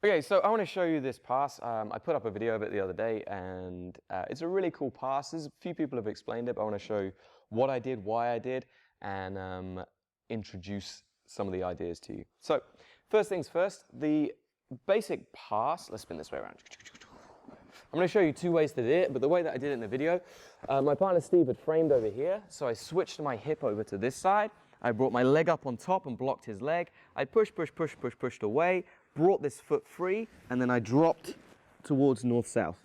Okay, so I want to show you this pass. I put up a video of it the other day, and it's a really cool pass. There's a few people have explained it, but I want to show you what I did, why I did, and introduce some of the ideas to you. So, first things first, the basic pass, let's spin this way around. I'm going to show you two ways to do it, but the way that I did it in the video, my partner Steve had framed over here, so I switched my hip over to this side. I brought my leg up on top and blocked his leg. I pushed away, brought this foot free, and then I dropped towards north-south,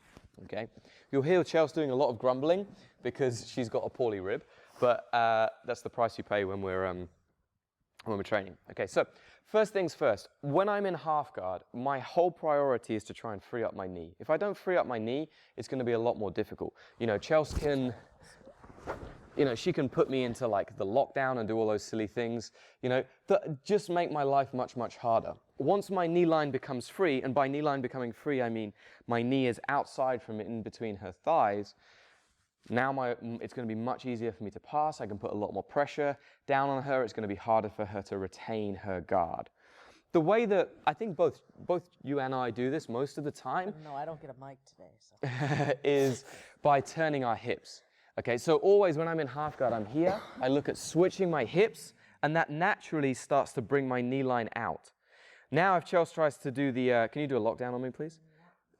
okay? You'll hear Chelsea doing a lot of grumbling because she's got a poorly rib, but that's the price you pay when we're training. Okay, so first things first, when I'm in half guard, my whole priority is to try and free up my knee. If I don't free up my knee, it's going to be a lot more difficult. You know, Chelsea can, she can put me into like the lockdown and do all those silly things, that just make my life much, much harder. Once my knee line becomes free, and by knee line becoming free, I mean my knee is outside from in between her thighs, now it's going to be much easier for me to pass. I can put a lot more pressure down on her. It's going to be harder for her to retain her guard. The way that I think both you and I do this most of the time. No, I don't get a mic today. So. Is by turning our hips. Okay, so always when I'm in half guard, I'm here. I look at switching my hips, and that naturally starts to bring my knee line out. Now, if Chelsea tries to do the, can you do a lockdown on me, please?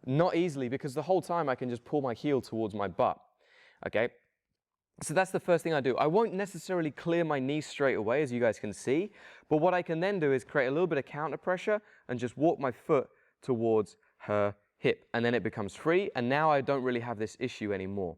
Not easily, because the whole time I can just pull my heel towards my butt. Okay, so that's the first thing I do. I won't necessarily clear my knee straight away, as you guys can see, but what I can then do is create a little bit of counter pressure and just walk my foot towards her hip, and then it becomes free, and now I don't really have this issue anymore.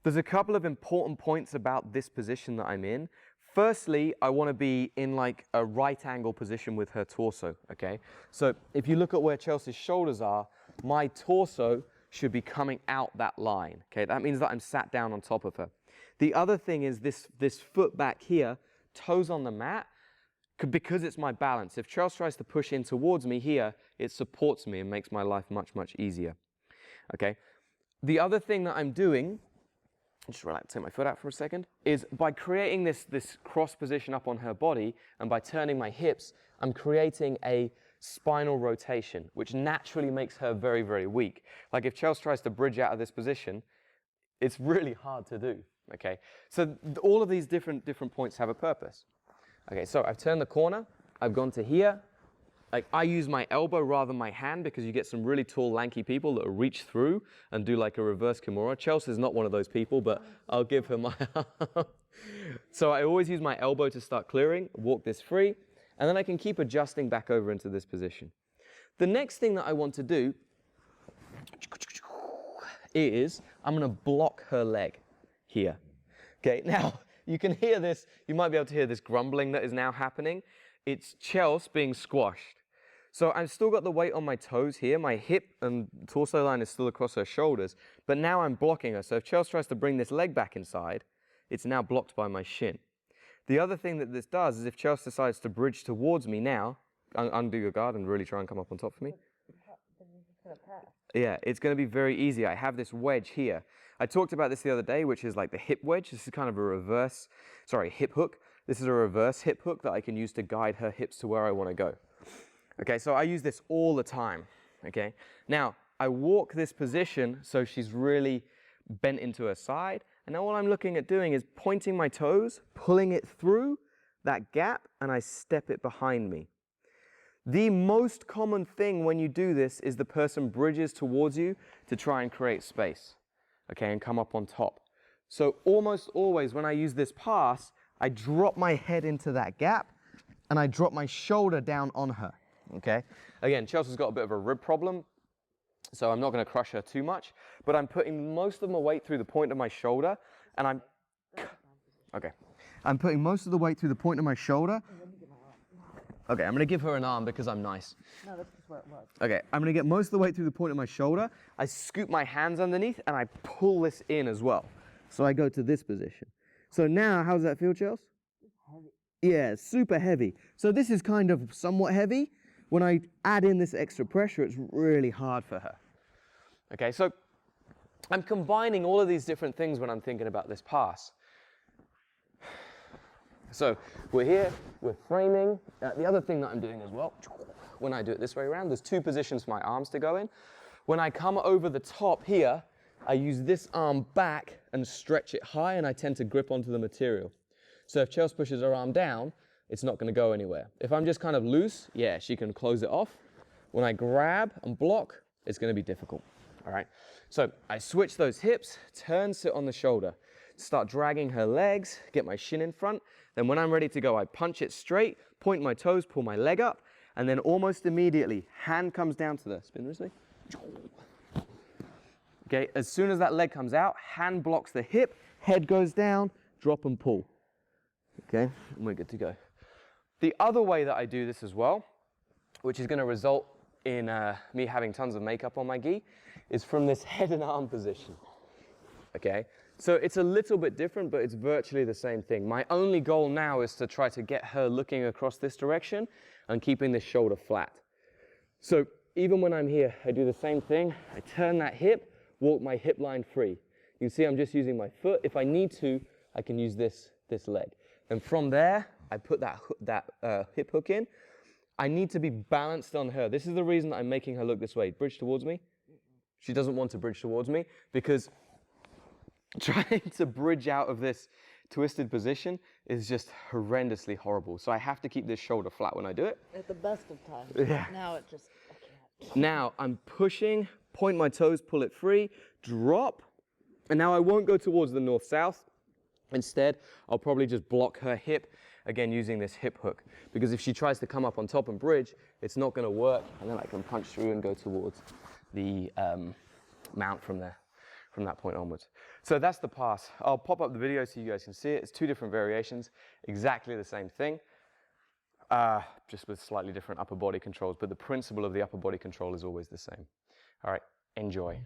There's a couple of important points about this position that I'm in. Firstly, I want to be in like a right angle position with her torso, okay? So if you look at where Chelsea's shoulders are, my torso should be coming out that line, okay? That means that I'm sat down on top of her. The other thing is this foot back here, toes on the mat, because it's my balance. If Chelsea tries to push in towards me here, it supports me and makes my life much, much easier, okay? The other thing that I'm doing, just relax, take my foot out for a second, is by creating this cross position up on her body and by turning my hips, I'm creating a spinal rotation, which naturally makes her very, very weak. Like if Chelsea tries to bridge out of this position, it's really hard to do, okay? So all of these different points have a purpose. Okay, so I've turned the corner, I've gone to here. Like I use my elbow rather than my hand because you get some really tall, lanky people that reach through and do like a reverse Kimura. Chelsea's not one of those people, but I'll give her my arm. So I always use my elbow to start clearing, walk this free, and then I can keep adjusting back over into this position. The next thing that I want to do is I'm going to block her leg here. Okay, now you can hear this, you might be able to hear this grumbling that is now happening. It's Chelsea being squashed. So I've still got the weight on my toes here. My hip and torso line is still across her shoulders, but now I'm blocking her. So if Chelsea tries to bring this leg back inside, it's now blocked by my shin. The other thing that this does is if Chelsea decides to bridge towards me now, undo your guard and really try and come up on top for me. Yeah, it's going to be very easy. I have this wedge here. I talked about this the other day, which is like the hip wedge. This is kind of a reverse, hip hook. This is a reverse hip hook that I can use to guide her hips to where I want to go. Okay, so I use this all the time, okay? Now, I walk this position so she's really bent into her side, and now all I'm looking at doing is pointing my toes, pulling it through that gap, and I step it behind me. The most common thing when you do this is the person bridges towards you to try and create space, okay, and come up on top. So almost always when I use this pass, I drop my head into that gap, and I drop my shoulder down on her, okay? Again, Chelsea's got a bit of a rib problem, so I'm not going to crush her too much, but I'm putting most of my weight through the point of my shoulder, and I'm putting most of the weight through the point of my shoulder. Okay, I'm going to give her an arm because I'm nice. No, that's just where it was. Okay, I'm going to get most of the weight through the point of my shoulder. I scoop my hands underneath, and I pull this in as well. So I go to this position. So now, how does that feel, Chelsea? Heavy. Yeah, super heavy. So this is kind of somewhat heavy. When I add in this extra pressure, it's really hard for her. Okay, so I'm combining all of these different things when I'm thinking about this pass. So we're here, we're framing. The other thing that I'm doing as well, when I do it this way around. There's 2 positions for my arms to go in. When I come over the top here, I use this arm back and stretch it high, and I tend to grip onto the material. So if Chelsea pushes her arm down, it's not going to go anywhere. If I'm just kind of loose, yeah, she can close it off. When I grab and block, it's going to be difficult. All right. So I switch those hips, turn, sit on the shoulder, start dragging her legs, get my shin in front. Then when I'm ready to go, I punch it straight, point my toes, pull my leg up, and then almost immediately, hand comes down to the spin wrist. Okay, as soon as that leg comes out, hand blocks the hip, head goes down, drop and pull. Okay, and we're good to go. The other way that I do this as well, which is going to result in me having tons of makeup on my gi, is from this head and arm position. Okay, so it's a little bit different, but it's virtually the same thing. My only goal now is to try to get her looking across this direction and keeping this shoulder flat. So even when I'm here, I do the same thing. I turn that hip, walk my hip line free. You can see I'm just using my foot. If I need to, I can use this leg. And from there, I put that hip hook in. I need to be balanced on her. This is the reason I'm making her look this way. Bridge towards me. She doesn't want to bridge towards me because trying to bridge out of this twisted position is just horrendously horrible. So I have to keep this shoulder flat when I do it. At the best of times. Yeah. Now it just, I can't. Now I'm pushing, point my toes, pull it free, drop. And now I won't go towards the north-south. Instead, I'll probably just block her hip, again using this hip hook. Because if she tries to come up on top and bridge, it's not going to work. And then I can punch through and go towards the mount from there, from that point onwards. So that's the pass. I'll pop up the video so you guys can see it. It's 2 different variations, exactly the same thing, just with slightly different upper body controls. But the principle of the upper body control is always the same. All right, enjoy.